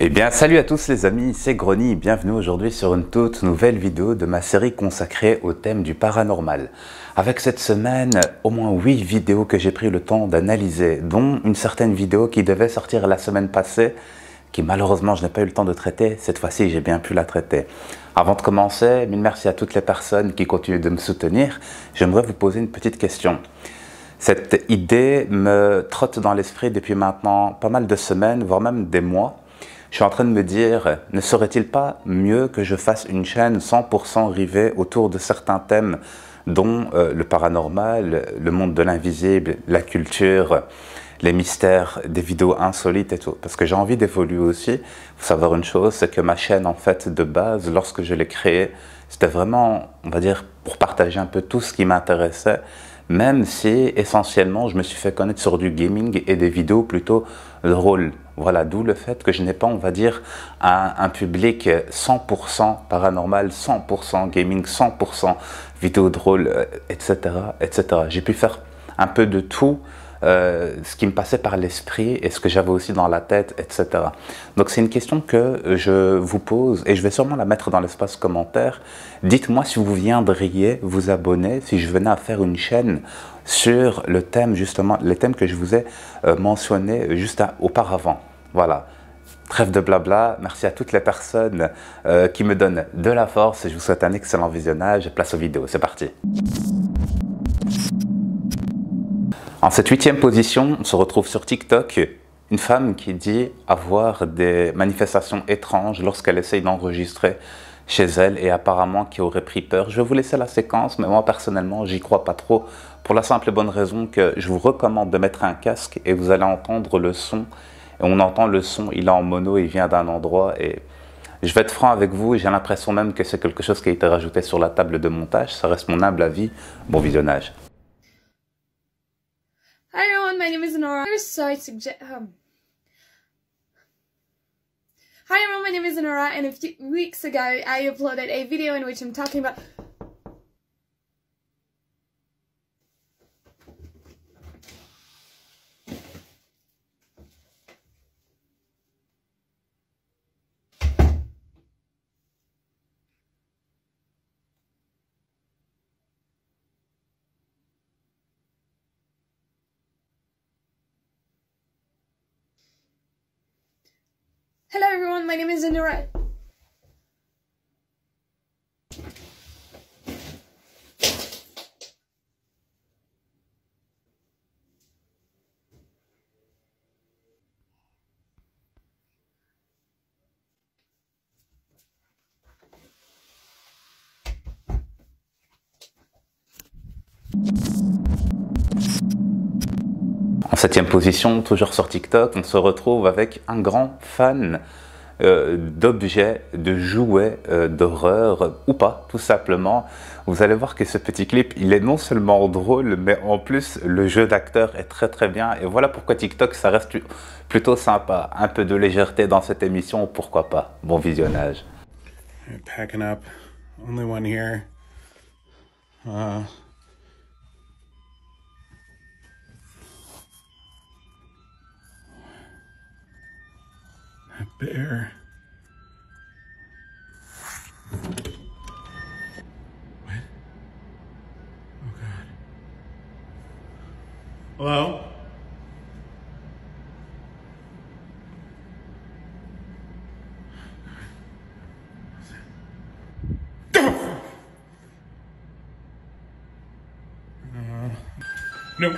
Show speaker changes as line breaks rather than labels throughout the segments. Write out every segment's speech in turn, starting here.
Eh bien, salut à tous les amis, c'est Grony, bienvenue aujourd'hui sur une toute nouvelle vidéo de ma série consacrée au thème du paranormal. Avec cette semaine, au moins 8 vidéos que j'ai pris le temps d'analyser, dont une certaine vidéo qui devait sortir la semaine passée, qui malheureusement je n'ai pas eu le temps de traiter, cette fois-ci j'ai bien pu la traiter. Avant de commencer, mille merci à toutes les personnes qui continuent de me soutenir, j'aimerais vous poser une petite question. Cette idée me trotte dans l'esprit depuis maintenant pas mal de semaines, voire même des mois. Je suis en train de me dire, ne serait-il pas mieux que je fasse une chaîne 100% rivée autour de certains thèmes, dont le paranormal, le monde de l'invisible, la culture, les mystères, des vidéos insolites et tout. Parce que j'ai envie d'évoluer aussi. Il faut savoir une chose, c'est que ma chaîne, en fait, de base, lorsque je l'ai créée, c'était vraiment, on va dire, pour partager un peu tout ce qui m'intéressait. Même si, essentiellement, je me suis fait connaître sur du gaming et des vidéos plutôt drôles. Voilà, d'où le fait que je n'ai pas, on va dire, un public 100% paranormal, 100% gaming, 100% vidéo drôle, etc., etc. J'ai pu faire un peu de tout, ce qui me passait par l'esprit et ce que j'avais aussi dans la tête, etc. Donc c'est une question que je vous pose et je vais sûrement la mettre dans l'espace commentaire. Dites-moi si vous viendriez vous abonner, si je venais à faire une chaîne sur le thème, justement, les thèmes que je vous ai mentionnés juste auparavant. Voilà. Trêve de blabla, merci à toutes les personnes qui me donnent de la force et je vous souhaite un excellent visionnage. Place aux vidéos, c'est parti. En cette 8e position, on se retrouve sur TikTok, une femme qui dit avoir des manifestations étranges lorsqu'elle essaye d'enregistrer chez elle et apparemment qui aurait pris peur. Je vais vous laisser la séquence, mais moi personnellement, j'y crois pas trop pour la simple et bonne raison que je vous recommande de mettre un casque et vous allez entendre le son. Et on entend le son, il est en mono, il vient d'un endroit et je vais être franc avec vous, j'ai l'impression même que c'est quelque chose qui a été rajouté sur la table de montage. Ça reste mon humble avis. Bon visionnage.
Hi everyone, my name is Nora. Hi everyone, my name is Nora, and a few weeks ago I uploaded a video in which I'm talking about Hello everyone, my name is Nora.
En 7e position, toujours sur TikTok, on se retrouve avec un grand fan d'objets, de jouets d'horreur ou pas, tout simplement. Vous allez voir que ce petit clip, il est non seulement drôle, mais en plus, le jeu d'acteur est très bien. Et voilà pourquoi TikTok, ça reste plutôt sympa. Un peu de légèreté dans cette émission, pourquoi pas. Bon visionnage.
Packing up. Only one here. A bear. What? Oh God. Hello? No.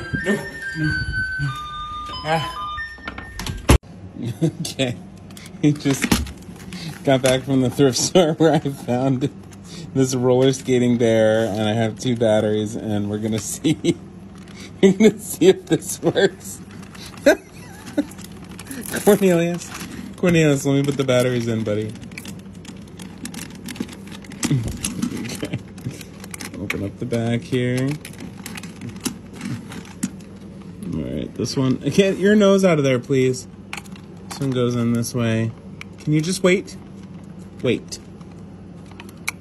Okay. He just got back from the thrift store where I found this roller skating bear, and I have 2 batteries, and we're gonna see. We're gonna see if this works. Cornelius, let me put the batteries in, buddy. Okay. Open up the back here. All right, this one. Get your nose out of there, please. This one goes in this way. Can you just wait? Wait.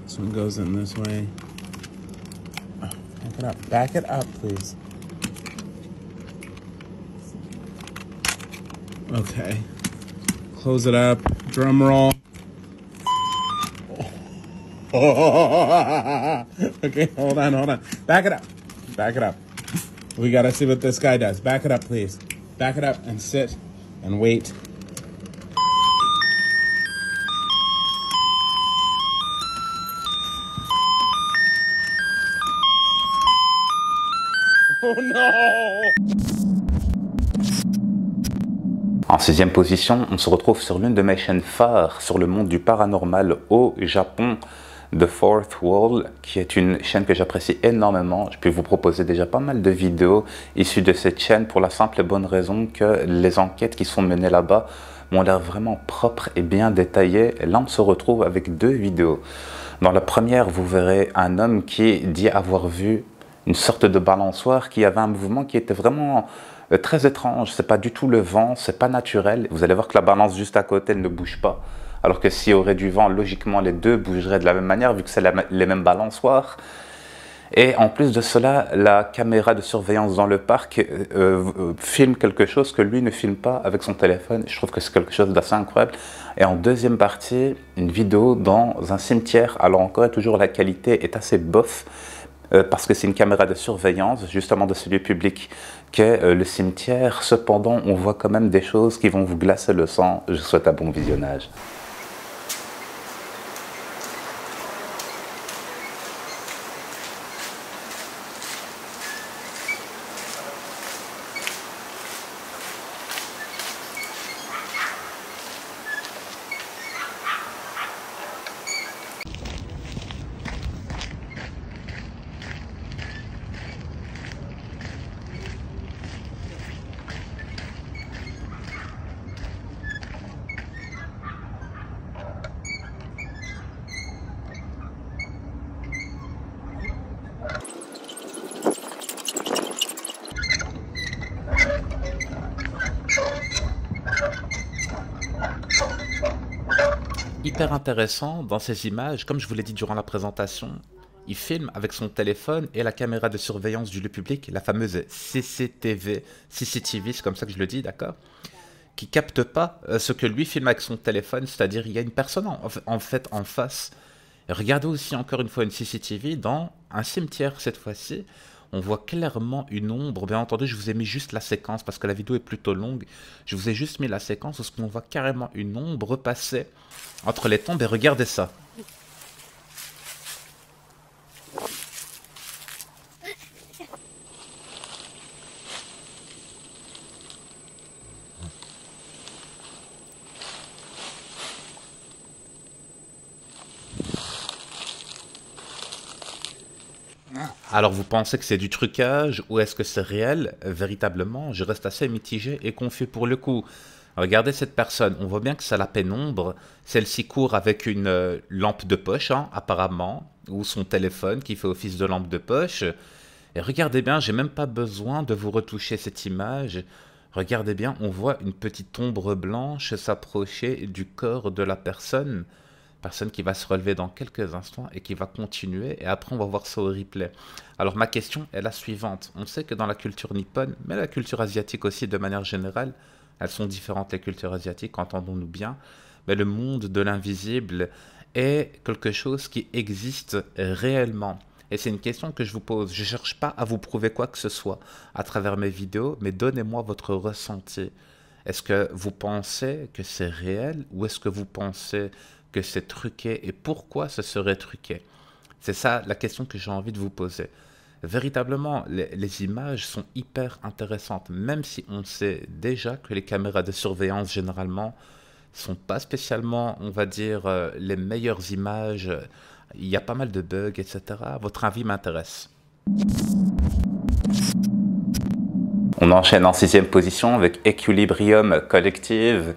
This one goes in this way. Oh, back it up. Back it up, please. Okay. Close it up. Drum roll. Okay, hold on. Back it up. Back it up. We gotta see what this guy does. Back it up, please. Back it up and sit and wait. Oh no!
En sixième position, on se retrouve sur l'une de mes chaînes phares sur le monde du paranormal au Japon, The Fourth Wall, qui est une chaîne que j'apprécie énormément. Je peux vous proposer déjà pas mal de vidéos issues de cette chaîne pour la simple et bonne raison que les enquêtes qui sont menées là-bas m'ont l'air vraiment propres et bien détaillées. Et là, on se retrouve avec deux vidéos. Dans la première, vous verrez un homme qui dit avoir vu une sorte de balançoire qui avait un mouvement qui était vraiment très étrange. C'est pas du tout le vent, c'est pas naturel. Vous allez voir que la balance juste à côté ne bouge pas. Alors que s'il y aurait du vent, logiquement, les deux bougeraient de la même manière, vu que c'est les mêmes balançoires. Et en plus de cela, la caméra de surveillance dans le parc filme quelque chose que lui ne filme pas avec son téléphone. Je trouve que c'est quelque chose d'assez incroyable. Et en deuxième partie, une vidéo dans un cimetière. Alors encore et toujours, la qualité est assez bof, parce que c'est une caméra de surveillance, justement de ce lieu public qu'est le cimetière. Cependant, on voit quand même des choses qui vont vous glacer le sang. Je vous souhaite un bon visionnage.
Hyper intéressant dans ces images, comme je vous l'ai dit durant la présentation, il filme avec son téléphone et la caméra de surveillance du lieu public, la fameuse CCTV, c'est comme ça que je le dis, d'accord, qui capte pas ce que lui filme avec son téléphone, c'est-à-dire il y a une personne en fait en face. Et regardez aussi encore une fois une CCTV dans un cimetière cette fois-ci. On voit clairement une ombre. Bien entendu, je vous ai mis juste la séquence parce que la vidéo est plutôt longue. Je vous ai juste mis la séquence où on voit carrément une ombre passer entre les tombes. Et regardez ça. Alors vous pensez que c'est du trucage ou est-ce que c'est réel? Véritablement, je reste assez mitigé et confus pour le coup. Regardez cette personne, on voit bien que c'est la pénombre. Celle-ci court avec une lampe de poche, hein, apparemment, ou son téléphone qui fait office de lampe de poche. Et regardez bien, j'ai même pas besoin de vous retoucher cette image. Regardez bien, on voit une petite ombre blanche s'approcher du corps de la personne. Personne qui va se relever dans quelques instants et qui va continuer, et après on va voir ça au replay. Alors ma question est la suivante. On sait que dans la culture nippone, mais la culture asiatique aussi de manière générale, elles sont différentes les cultures asiatiques, entendons-nous bien, mais le monde de l'invisible est quelque chose qui existe réellement. Et c'est une question que je vous pose. Je ne cherche pas à vous prouver quoi que ce soit à travers mes vidéos, mais donnez-moi votre ressenti. Est-ce que vous pensez que c'est réel ou est-ce que vous pensez que c'est truqué et pourquoi ce serait truqué? C'est ça la question que j'ai envie de vous poser. Véritablement, les images sont hyper intéressantes, même si on sait déjà que les caméras de surveillance généralement sont pas spécialement, on va dire, les meilleures images. Il y a pas mal de bugs, etc. Votre avis m'intéresse.
On enchaîne en sixième position avec Equilibrium Collective,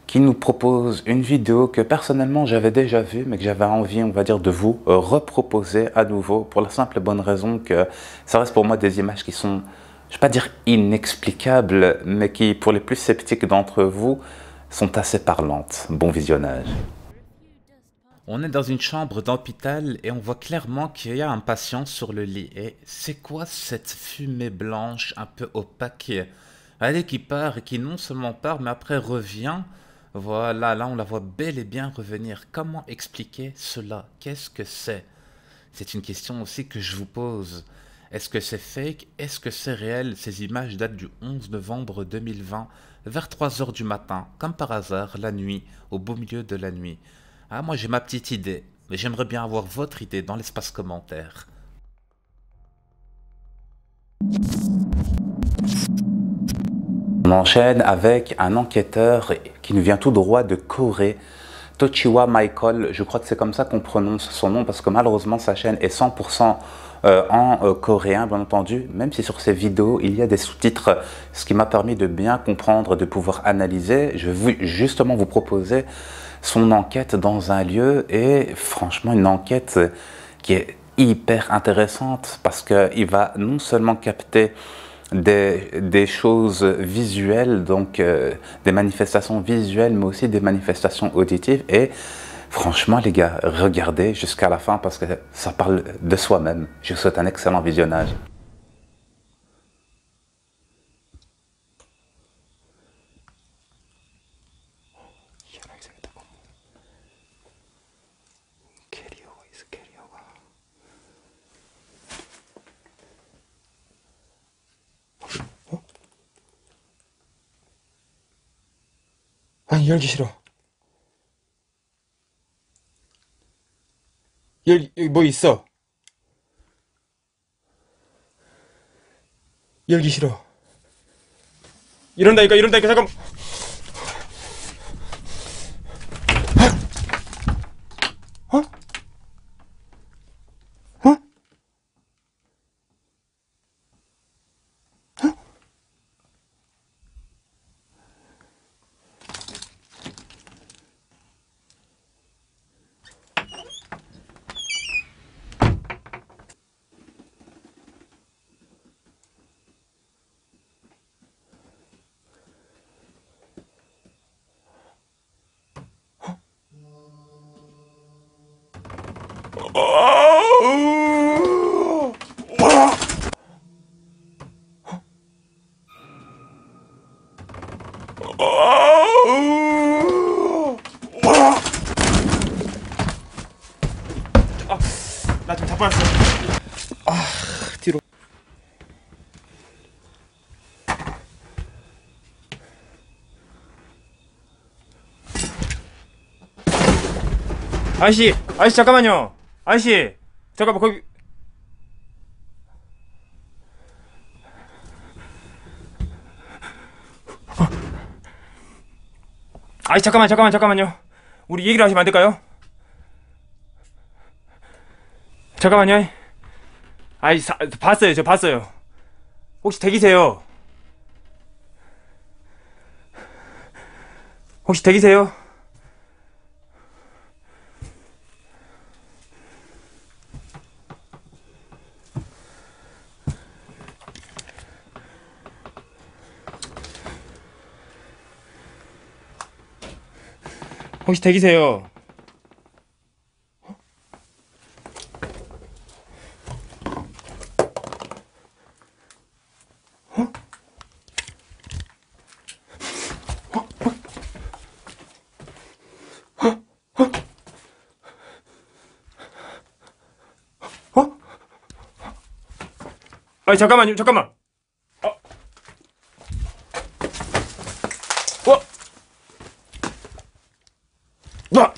qui nous propose une vidéo que personnellement j'avais déjà vue, mais que j'avais envie, on va dire, de vous reproposer à nouveau, pour la simple et bonne raison que ça reste pour moi des images qui sont, je ne vais pas dire inexplicables, mais qui, pour les plus sceptiques d'entre vous, sont assez parlantes. Bon visionnage.
On est dans une chambre d'hôpital et on voit clairement qu'il y a un patient sur le lit. Et c'est quoi cette fumée blanche un peu opaque? Allez, qui part et qui non seulement part, mais après revient Voilà, là on la voit bel et bien revenir. Comment expliquer cela? Qu'est-ce que c'est? C'est une question aussi que je vous pose. Est-ce que c'est fake? Est-ce que c'est réel? Ces images datent du 11 novembre 2020, vers 3 heures du matin, comme par hasard, la nuit, au beau milieu de la nuit. Ah, moi j'ai ma petite idée, mais j'aimerais bien avoir votre idée dans l'espace commentaire.
On enchaîne avec un enquêteur qui nous vient tout droit de Corée, Tochiwa Michael. Je crois que c'est comme ça qu'on prononce son nom parce que malheureusement sa chaîne est 100% en coréen, bien entendu, même si sur ses vidéos il y a des sous-titres, ce qui m'a permis de bien comprendre, de pouvoir analyser. Je vais justement vous proposer son enquête dans un lieu et franchement une enquête qui est hyper intéressante parce qu'il va non seulement capter des choses visuelles, donc des manifestations visuelles, mais aussi des manifestations auditives. Et franchement, les gars, regardez jusqu'à la fin parce que ça parle de soi-même. Je vous souhaite un excellent visionnage.
아니, 열기 싫어. 여기 뭐 있어. 열기 싫어. 이런다니까, 잠깐만. 어? 어? 나 좀 자빠졌어. 뒤로. 아저씨, 잠깐만요. 아저씨, 잠깐만 거기. 잠깐만요. 우리 얘기를 하시면 안 될까요? 잠깐만요. 봤어요. 저 봤어요. 혹시 댁이세요? 혹시 댁이세요? 혹시 댁이세요? 아니 잠깐만. 나.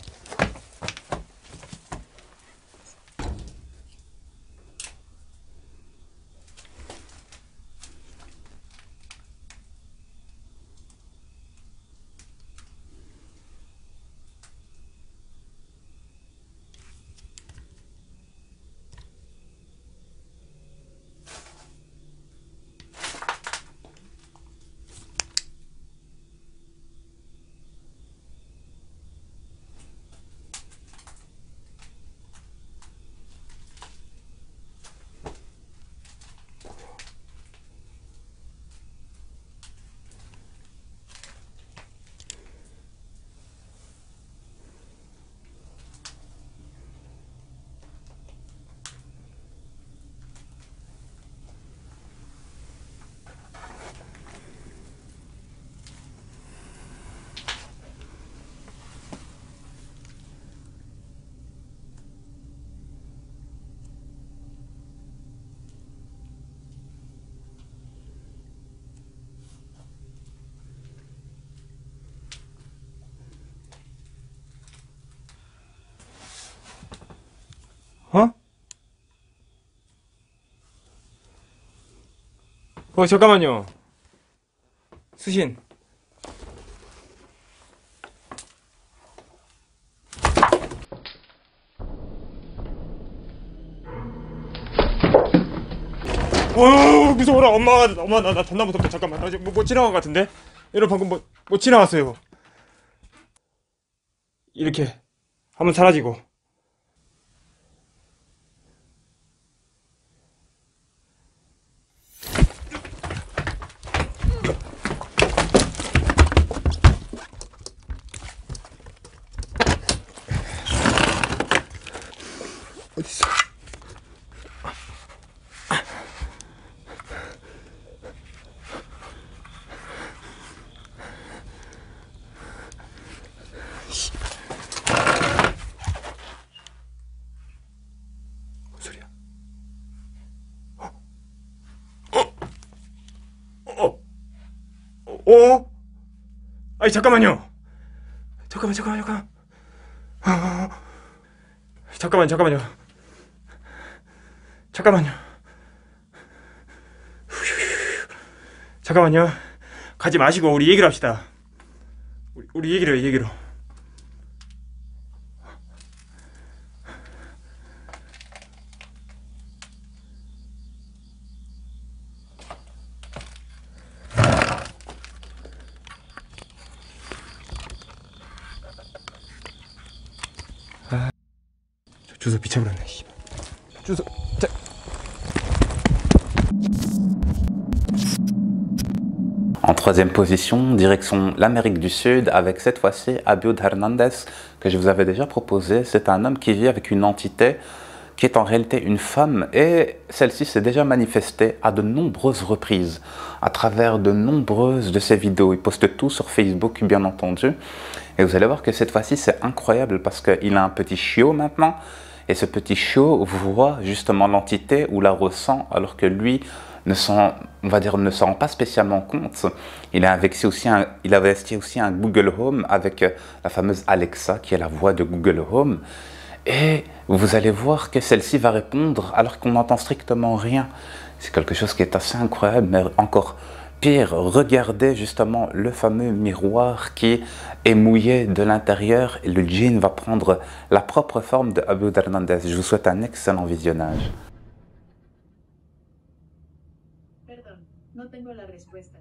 잠깐만요. 수신. 무서워라. 엄마 나 존나 무섭다. 잠깐만. 나 지금 뭐 지나간 것 같은데? 얘를 방금 뭐 지나갔어요. 이렇게 한번 사라지고. 어딨어? 뭔 소리야? 아니 잠깐만요. 잠깐만요. 잠깐만요. 가지 마시고 우리 얘기를 합시다. 우리 얘기로. 주소 미쳐버렸네. 주소. 자.
En troisième position, direction l'Amérique du Sud, avec cette fois-ci Abiud Hernandez, que je vous avais déjà proposé. C'est un homme qui vit avec une entité qui est en réalité une femme, et celle-ci s'est déjà manifestée à de nombreuses reprises, à travers de nombreuses de ses vidéos. Il poste tout sur Facebook, bien entendu, et vous allez voir que cette fois-ci c'est incroyable, parce qu'il a un petit chiot maintenant, et ce petit chiot voit justement l'entité ou la ressent, alors que lui ne s'en rend pas spécialement compte. Il a investi aussi un Google Home avec la fameuse Alexa, qui est la voix de Google Home. Et vous allez voir que celle-ci va répondre alors qu'on n'entend strictement rien. C'est quelque chose qui est assez incroyable, mais encore pire, regardez justement le fameux miroir qui est mouillé de l'intérieur, et le djinn va prendre la propre forme de Abiud Hernandez. Je vous souhaite un excellent visionnage.
Perdón, no tengo la respuesta.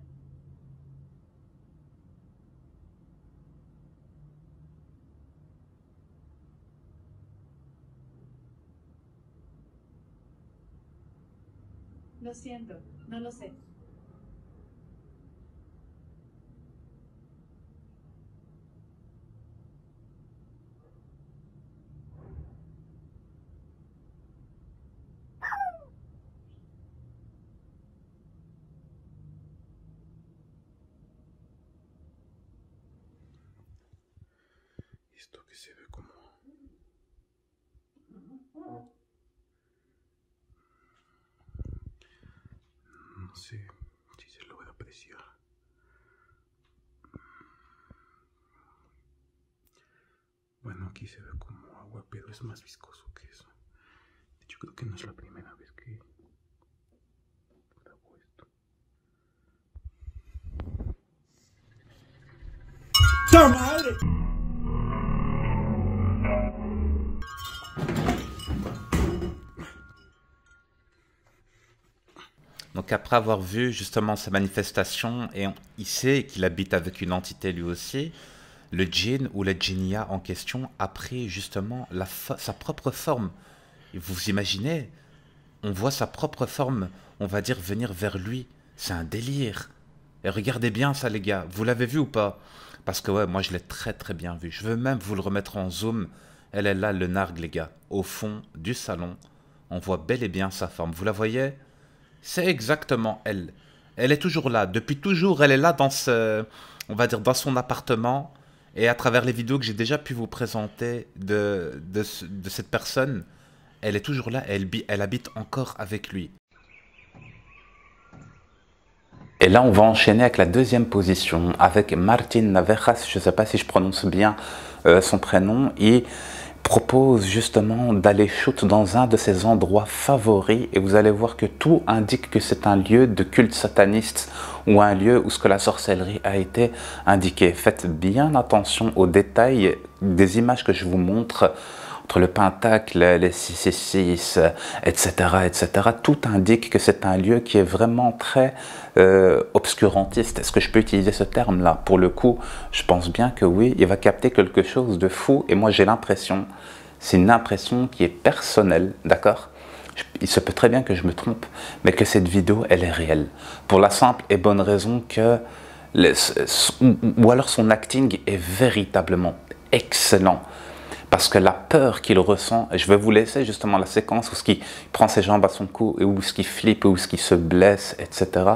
Lo siento, no lo sé.
Esto que se ve como... No sé si se logra apreciar. Bueno, aquí se ve como agua, pero es más viscoso que eso. De hecho, creo que no es la primera vez que grabo esto. ¡Ta madre!
Donc après avoir vu justement sa manifestation, et il sait qu'il habite avec une entité lui aussi, le djinn ou la djinnia en question a pris justement sa propre forme. Et vous imaginez, on voit sa propre forme, on va dire, venir vers lui. C'est un délire. Et regardez bien ça les gars, vous l'avez vu ou pas? Parce que ouais, moi je l'ai très bien vu. Je veux même vous le remettre en zoom. Elle est là, le nargue les gars, au fond du salon. On voit bel et bien sa forme, vous la voyez? C'est exactement elle. Elle est toujours là. Depuis toujours, elle est là dans on va dire dans son appartement. Et à travers les vidéos que j'ai déjà pu vous présenter de cette personne, elle est toujours là. Elle habite encore avec lui.
Et là, on va enchaîner avec la deuxième position, avec Martin Navejas. Je ne sais pas si je prononce bien son prénom. Et propose justement d'aller shoot dans un de ses endroits favoris et vous allez voir que tout indique que c'est un lieu de culte sataniste ou un lieu où ce que la sorcellerie a été indiqué. Faites bien attention aux détails des images que je vous montre, entre le pentacle, les 666, etc., etc. Tout indique que c'est un lieu qui est vraiment très obscurantiste. Est-ce que je peux utiliser ce terme-là? Pour le coup, je pense bien que oui, il va capter quelque chose de fou. Et moi, j'ai l'impression, c'est une impression qui est personnelle, d'accord? Il se peut très bien que je me trompe, mais que cette vidéo, elle est réelle. Pour la simple et bonne raison que, ou alors son acting est véritablement excellent. Parce que la peur qu'il ressent, et je vais vous laisser justement la séquence où il prend ses jambes à son cou, et où il flippe, où il se blesse, etc.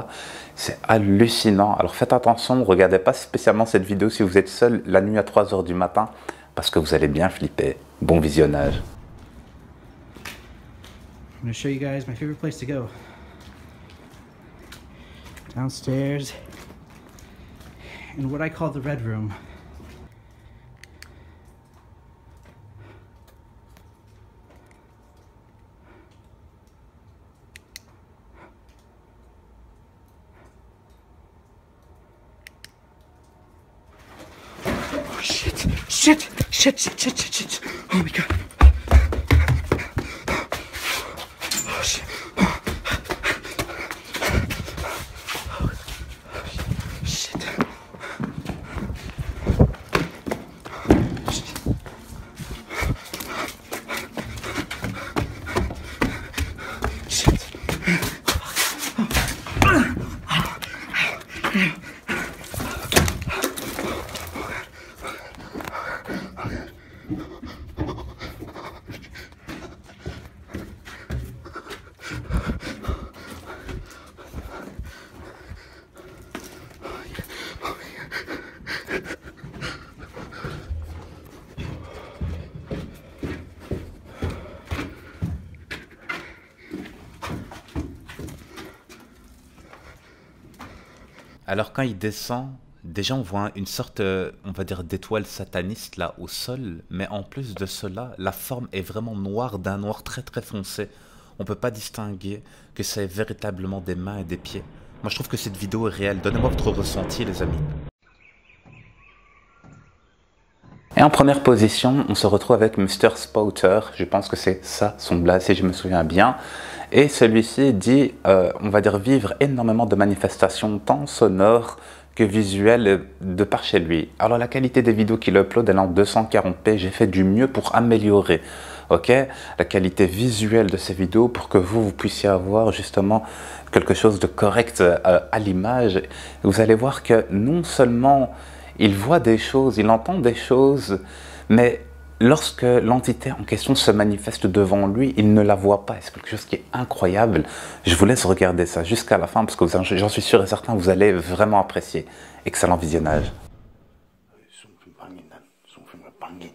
C'est hallucinant. Alors faites attention, ne regardez pas spécialement cette vidéo si vous êtes seul la nuit à 3 h du matin, parce que vous allez bien flipper. Bon visionnage.
I'm going to show you guys my favorite place to go. Downstairs in what I call the Red Room. Oh shit! Shit! Shit! Shit! Shit! Shit! Shit! Oh my god! Oh shit! Shit!
Alors quand il descend, déjà on voit une sorte, on va dire, d'étoile sataniste là au sol, mais en plus de cela, la forme est vraiment noire, d'un noir très très foncé. On peut pas distinguer que c'est véritablement des mains et des pieds. Moi je trouve que cette vidéo est réelle. Donnez-moi votre ressenti les amis.
Et en première position, on se retrouve avec Mr. Spouter. Je pense que c'est ça son blaze, si je me souviens bien. Et celui-ci dit, on va dire, vivre énormément de manifestations, tant sonores que visuelles, de par chez lui. Alors la qualité des vidéos qu'il upload, elle est en 240p. J'ai fait du mieux pour améliorer, ok, la qualité visuelle de ces vidéos pour que vous puissiez avoir justement quelque chose de correct à l'image. Vous allez voir que non seulement il voit des choses, il entend des choses, mais lorsque l'entité en question se manifeste devant lui, il ne la voit pas. C'est quelque chose qui est incroyable. Je vous laisse regarder ça jusqu'à la fin parce que j'en suis sûr et certain, vous allez vraiment apprécier. Excellent visionnage.
Something banging then. Something was banging.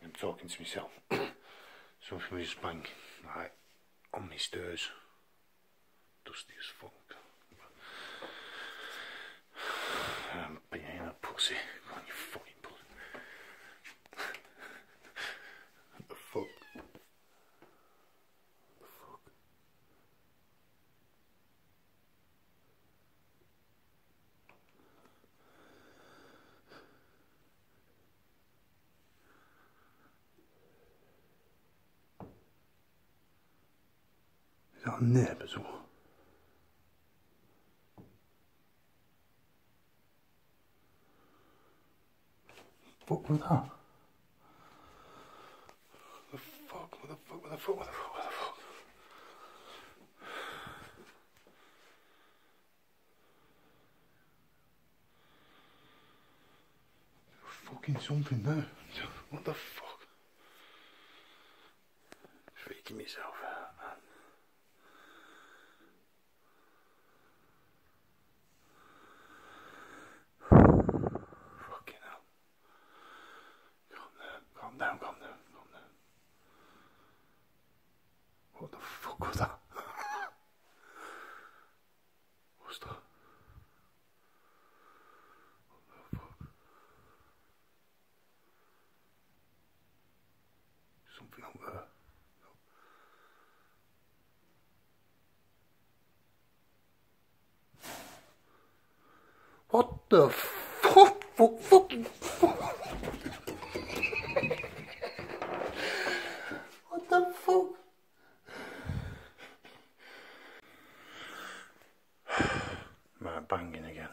I'm talking to myself. Something was banging. Like, on my stairs. Dusty as fuck. Being a pussy. Come on, you fucking pussy. What the fuck? What the fuck? Is that a nib as well? What was that? What the fuck? What the fuck? What the fuck? What the fuck? What the fuck? Fucking something there. What the fuck? Freaking myself out, man. Fucking hell. Calm down, calm down, calm down. What the fuck was that? What's that? What the fuck? the fuck? Fucking fuck. What the fuck? Right, banging again.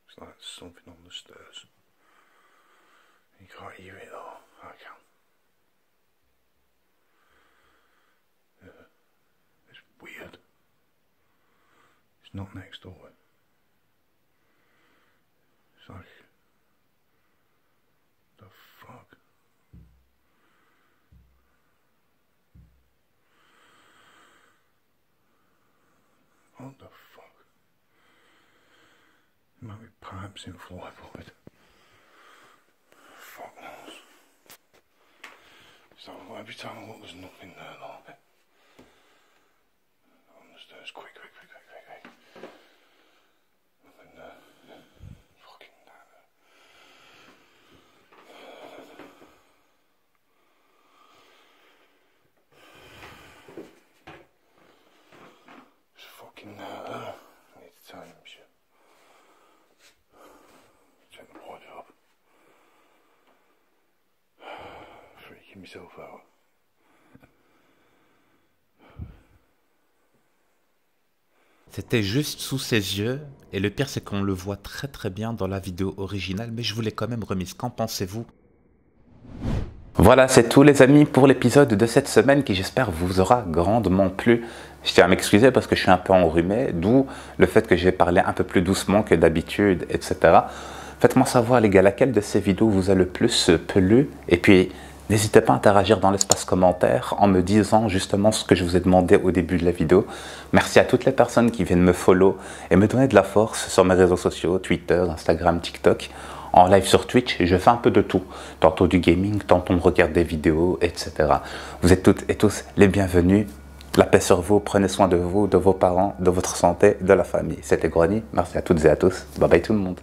It's like something on the stairs. You can't hear it though. I can. Yeah. It's weird. It's not next door. It's like, the fuck? What the fuck? There might be pipes in floorboard. Fuck knows. So every time I look, there's nothing there, though. On the stairs, quick. Nothing there. Fucking there. It's fucking there. I need to tell him shit. Check the wardrobe. Freaking myself out.
C'était juste sous ses yeux, et le pire c'est qu'on le voit très bien dans la vidéo originale, mais je vous l'ai quand même remise. Qu'en pensez-vous?
Voilà, c'est tout les amis pour l'épisode de cette semaine qui j'espère vous aura grandement plu. Je tiens à m'excuser parce que je suis un peu enrhumé, d'où le fait que j'ai parlé un peu plus doucement que d'habitude, etc. Faites-moi savoir les gars, laquelle de ces vidéos vous a le plus plu, et puis n'hésitez pas à interagir dans l'espace commentaire en me disant justement ce que je vous ai demandé au début de la vidéo. Merci à toutes les personnes qui viennent me follow et me donner de la force sur mes réseaux sociaux, Twitter, Instagram, TikTok. En live sur Twitch, je fais un peu de tout. Tantôt du gaming, tantôt on regarde des vidéos, etc. Vous êtes toutes et tous les bienvenus. La paix sur vous, prenez soin de vous, de vos parents, de votre santé, de la famille. C'était Grony, merci à toutes et à tous. Bye bye tout le monde.